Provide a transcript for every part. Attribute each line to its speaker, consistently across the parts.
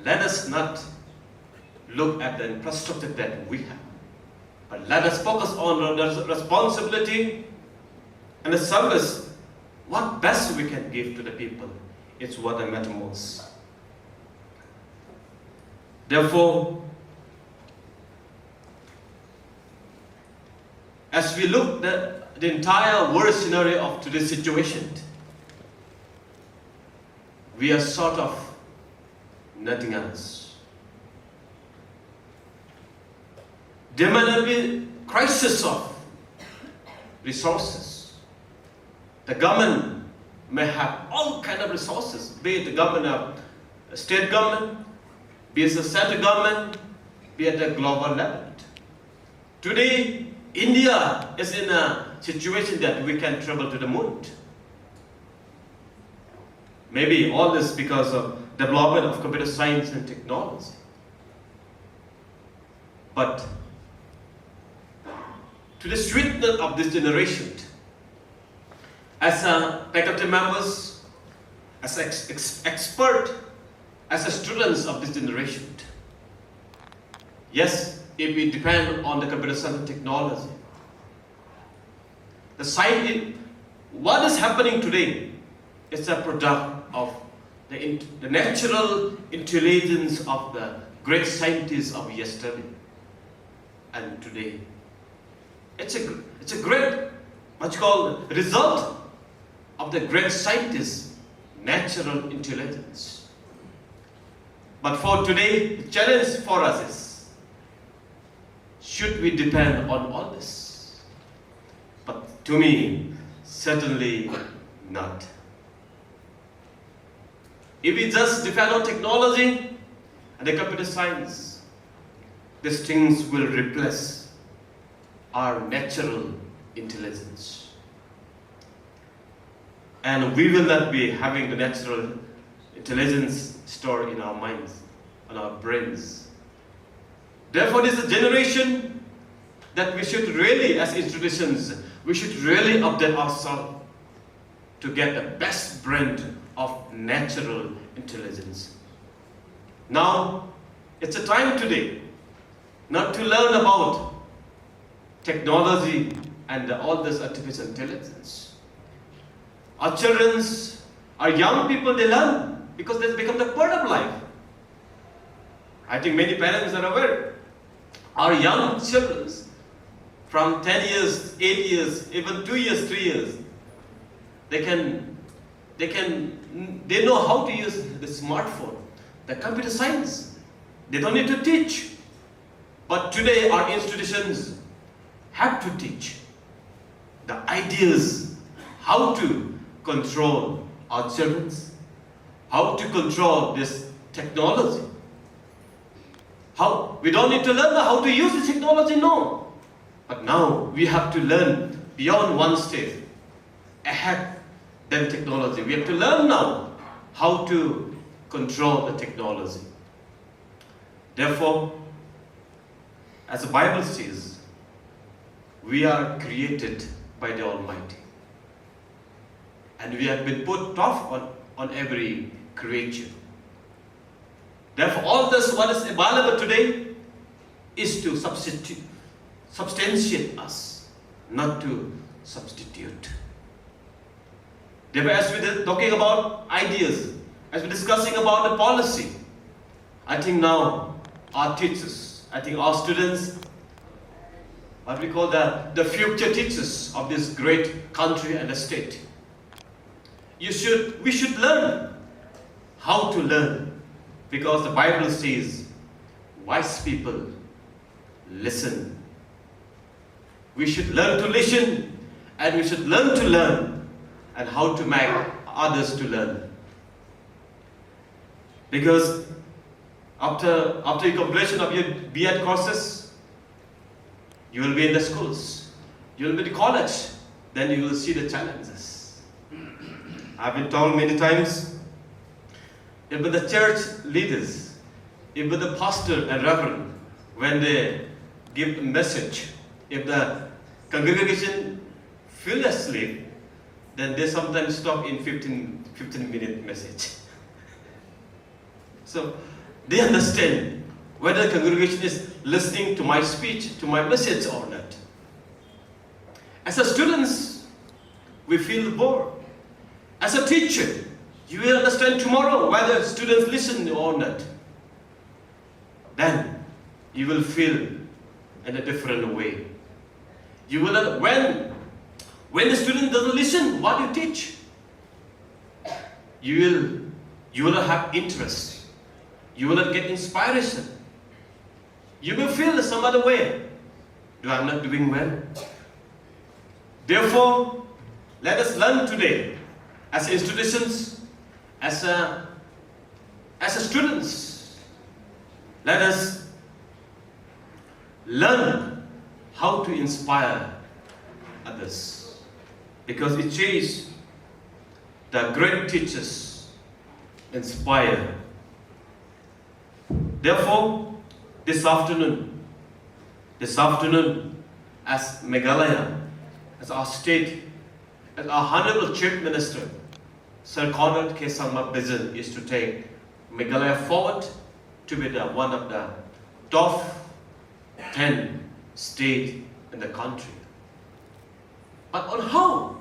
Speaker 1: let us not look at the infrastructure that we have, but let us focus on the responsibility and the service. What best we can give to the people is what matters most. Therefore, as we look at the entire world scenario of today's situation, we are sort of nothing else. There may be crisis of resources. The government may have all kinds of resources, be it the government of state government, be it the central government, be it the global level. Today, India is in a situation that we can travel to the moon. Maybe all this because of development of computer science and technology. But to the sweetness of this generation, as a faculty members, as expert, as a students of this generation, yes, if we depend on the computer science and technology, the science, what is happening today is a product of the natural intelligence of the great scientists of yesterday and today. It's a great, what's called, result of the great scientists' natural intelligence. But for today, the challenge for us is, should we depend on all this? But to me, certainly not. If we just depend on technology and the computer science, these things will replace our natural intelligence. And we will not be having the natural intelligence stored in our minds, in our brains. Therefore, this is a generation that we should really, as institutions, we should really update ourselves to get the best brand of natural intelligence. Now, it's a time today not to learn about technology and all this artificial intelligence. Our children, our young people, they learn because they become the part of life. I think many parents are aware. Our young children, from 10 years, 8 years, even 2 years, 3 years, they know how to use the smartphone, the computer science. They don't need to teach. But today our institutions have to teach the ideas, how to control our children, how to control this technology. We don't need to learn how to use this technology, no. But now we have to learn beyond one stage, ahead than technology. We have to learn now how to control the technology. Therefore, as the Bible says, we are created by the Almighty. And we have been put off on every creature. Therefore, all this what is available today is to substantiate us, not to substitute. Therefore, as we're talking about ideas, as we're discussing about the policy, I think now our teachers, I think our students, what we call the future teachers of this great country and the state, we should learn how to learn, because the Bible says, wise people listen. We should learn to listen, and we should learn to learn, and how to make others to learn. Because after your completion of your B.Ed courses, you will be in the schools, you will be in the college, then you will see the challenges. I've been told many times, if the church leaders, if the pastor and reverend, when they give a message, if the congregation feel asleep, then they sometimes stop in 15-minute message. So they understand whether the congregation is listening to my speech, to my message or not. As a students, we feel bored. As a teacher, you will understand tomorrow whether students listen or not. Then you will feel in a different way. You will, when the student doesn't listen what you teach, you will not have interest. You will not get inspiration. You will feel some other way. I'm not doing well. Therefore, let us learn today, as institutions, as students, let us learn how to inspire others. Because it says the great teachers inspire. Therefore, this afternoon, as Meghalaya, as our state, as our Honorable Chief Minister, Sir Conrad K. Sangma's vision is to take Meghalaya forward to be one of the top 10 states in the country. But on how?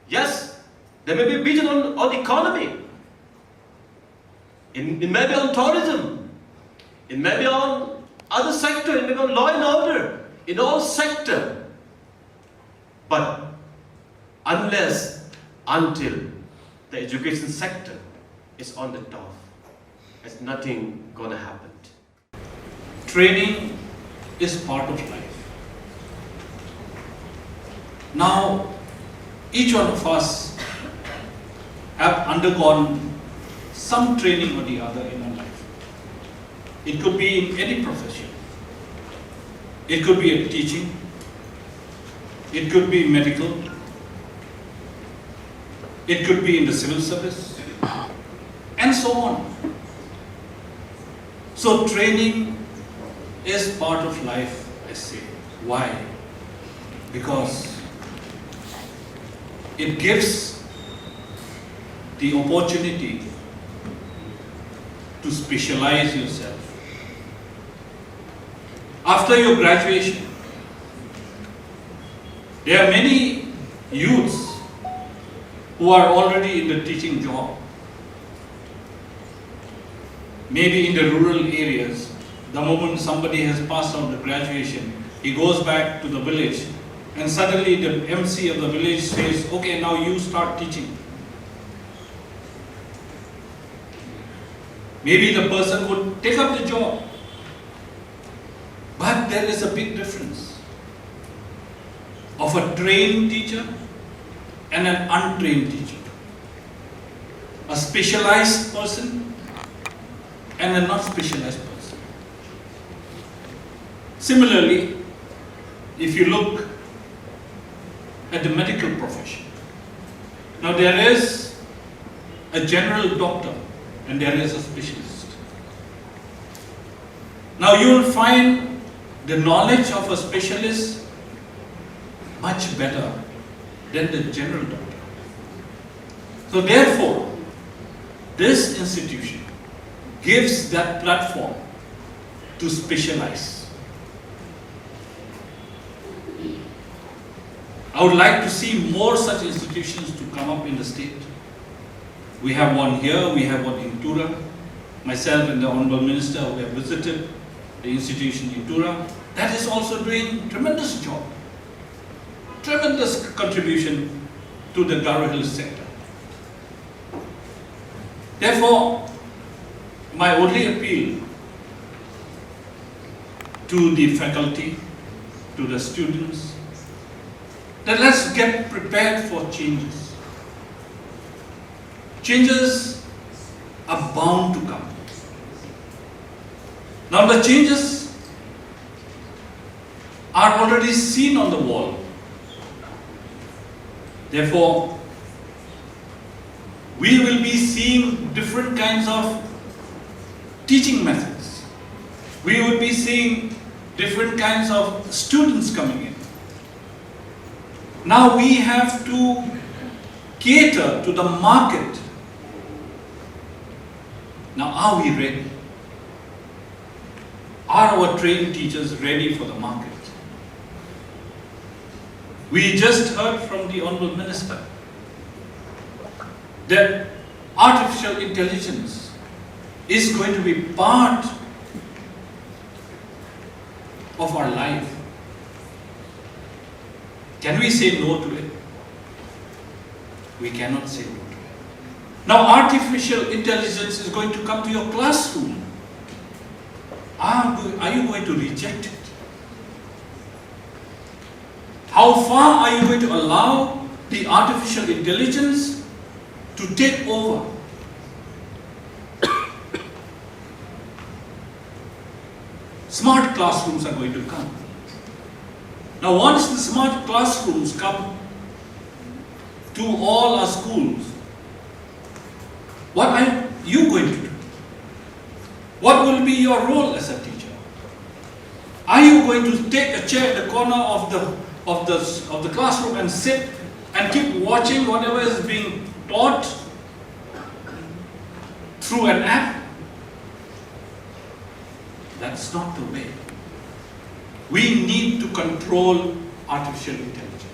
Speaker 1: Yes, there may be vision on economy. It may be on tourism. It may be on other sector. It may be on law and order. In all sector. But until the education sector is on the top, there's nothing gonna happen.
Speaker 2: Training is part of life. Now, each one of us have undergone some training or the other in our life. It could be in any profession. It could be in teaching. It could be medical. It could be in the civil service, and so on. So training is part of life, I say. Why? Because it gives the opportunity to specialize yourself. After your graduation, there are many youths who are already in the teaching job. Maybe in the rural areas, the moment somebody has passed out the graduation, he goes back to the village and suddenly the MC of the village says, okay, now you start teaching. Maybe the person would take up the job. But there is a big difference of a trained teacher and an untrained teacher. A specialized person and a not specialized person. Similarly, if you look at the medical profession, now there is a general doctor and there is a specialist. Now you will find the knowledge of a specialist much better than the general doctor. So therefore, this institution gives that platform to specialize. I would like to see more such institutions to come up in the state. We have one here, we have one in Tura. Myself and the Honorable Minister, we have visited the institution in Tura. That is also doing tremendous job. Tremendous contribution to the Garo Hills sector. Therefore, my only appeal to the faculty, to the students, that let's get prepared for changes. Changes are bound to come. Now the changes are already seen on the wall. Therefore, we will be seeing different kinds of teaching methods. We will be seeing different kinds of students coming in. Now we have to cater to the market Now, are we ready? Are our trained teachers ready for the market? We just heard from the Honorable Minister that artificial intelligence is going to be part of our life. Can we say no to it? We cannot say no to it. Now, artificial intelligence is going to come to your classroom. Are you going to reject it? How far are you going to allow the artificial intelligence to take over? Smart classrooms are going to come. Now, once the smart classrooms come to all our schools, what are you going to do? What will be your role as a teacher? Are you going to take a chair in the corner of the classroom and sit and keep watching whatever is being taught through an app? That's not the way. We need to control artificial intelligence.